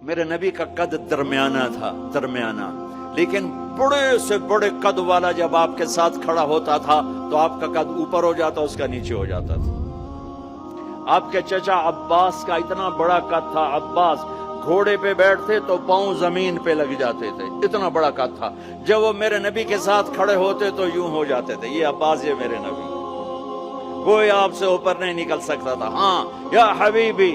میرے نبی کا قد درمیانہ تھا، درمیانہ، لیکن بڑے سے بڑے قد والا جب آپ کے ساتھ کھڑا ہوتا تھا تو آپ کا قد اوپر ہو جاتا، اس کا نیچے ہو جاتا تھا۔ آپ کے چچا عباس کا اتنا بڑا قد تھا، عباس گھوڑے پہ بیٹھتے تو پاؤں زمین پہ لگ جاتے تھے، اتنا بڑا قد تھا۔ جب وہ میرے نبی کے ساتھ کھڑے ہوتے تو یوں ہو جاتے تھے، یہ عباس، یہ میرے نبی، کوئی آپ سے اوپر نہیں نکل سکتا تھا۔ ہاں یا حبیبی،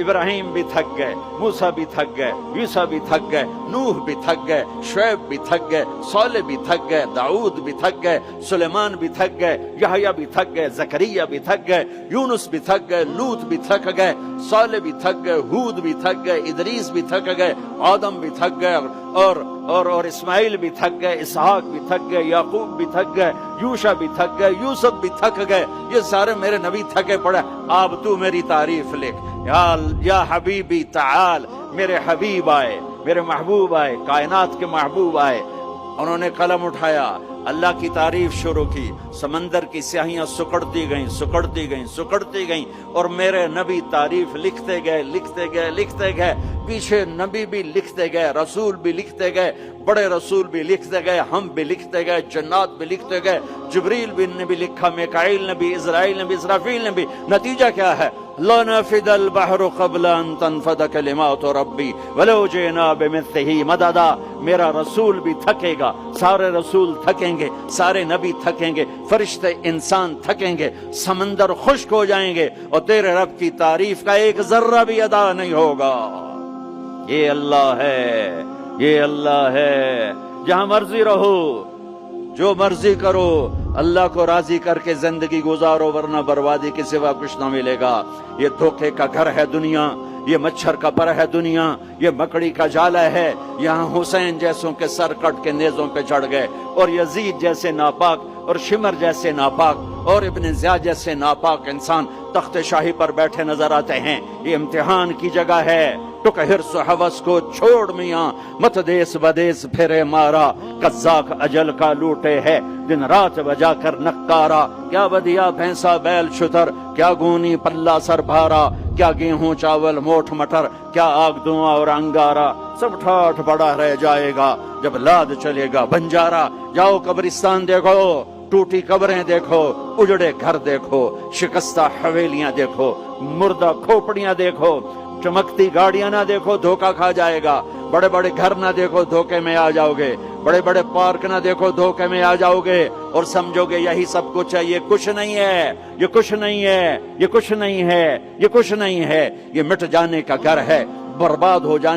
ابراہیم بھی تھک گئے، موسیٰ بھی تھک گئے، عیسیٰ بھی تھک گئے، نوح بھی تھک گئے، شعیب بھی تھک گئے، صالح بھی تھک گئے، داؤد بھی تھک گئے، سلیمان بھی تھک گئے، یحییٰ بھی تھک گئے، زکریا بھی تھک گئے، یونس بھی تھک گئے، لوط بھی تھک گئے، صالح بھی تھک گئے، ہود بھی تھک گئے، ادریس بھی تھک گئے، آدم بھی تھک گئے، اور اسماعیل بھی تھک گئے، اسحاق بھی تھک گئے، یعقوب بھی تھک گئے، یوشع بھی تھک گئے، یوسف بھی تھک گئے، یہ سارے میرے نبی تھکے پڑے۔ اب تو میری تعریف لکھ، یا حبیبی تعال، میرے حبیب آئے، میرے محبوب آئے، کائنات کے محبوب آئے۔ انہوں نے قلم اٹھایا، اللہ کی تعریف شروع کی، سمندر کی سیاہیاں سکڑتی گئیں، سکڑتی گئیں، سکڑتی گئیں، اور میرے نبی تعریف لکھتے گئے، لکھتے گئے، لکھتے گئے، پیچھے نبی بھی لکھتے گئے، رسول بھی لکھتے گئے، بڑے رسول بھی لکھتے گئے، ہم بھی لکھتے گئے، جنات بھی لکھتے گئے، جبریل نے بھی لکھا، میکائیل نے بھی، اسرائیل نے بھی، اسرافیل نے بھی۔ نتیجہ کیا ہے؟ لَنَفِدَ الْبَحْرُ قَبْلَ أَن تَنفَدَ كَلِمَاتُ رَبِّي وَلَوْ جِئْنَا بِمِثْلِهِ مَدَدًا۔ میرا رسول بھی تھکے گا، سارے رسول تھکیں گے، سارے نبی تھکیں گے، فرشتے انسان تھکیں گے، سمندر خشک ہو جائیں گے، اور تیرے رب کی تعریف کا ایک ذرہ بھی ادا نہیں ہوگا۔ یہ اللہ ہے، یہ اللہ ہے۔ جہاں مرضی رہو، جو مرضی کرو، اللہ کو راضی کر کے زندگی گزارو، ورنہ بربادی کے سوا کچھ نہ ملے گا۔ یہ دھوکے کا گھر ہے دنیا، یہ مچھر کا پر ہے دنیا، یہ مکڑی کا جالا ہے۔ یہاں حسین جیسوں کے سر کٹ کے نیزوں پہ چڑھ گئے، اور یزید جیسے ناپاک، اور شمر جیسے ناپاک، اور ابن زیاد جیسے ناپاک انسان تخت شاہی پر بیٹھے نظر آتے ہیں۔ یہ امتحان کی جگہ ہے۔ ٹک حرص و حوث کو چھوڑ میاں، مت دیس بدیس پھرے مارا، قزاق اجل کا لوٹے ہے، دن رات بجا کر نکارا۔ کیا بدیا بھینسا بیل شتر، کیا گونی پلہ سر بھارا، کیا گیہوں چاول موٹھ مٹر، کیا آگ دھواں اور انگارا۔ سب ٹھاٹھ بڑا رہ جائے گا جب لاد چلے گا بنجارا۔ جاؤ قبرستان دیکھو، ٹوٹی قبریں دیکھو، اجڑے گھر دیکھو، شکستہ حویلیاں دیکھو، مردہ کھوپڑیاں دیکھو، چمکتی گاڑیاں نہ دیکھو، دھوکہ کھا جائے گا۔ بڑے بڑے گھر نہ دیکھو، دھوکے میں آ جاؤ گے۔ بڑے بڑے پارک نہ دیکھو، دھوکے میں آ جاؤ گے، اور سمجھو گے یہی سب کچھ ہے۔ یہ کچھ نہیں ہے، یہ کچھ نہیں ہے، یہ کچھ نہیں ہے، یہ کچھ نہیں ہے۔ یہ مٹ جانے کا گھر ہے، برباد ہو جانے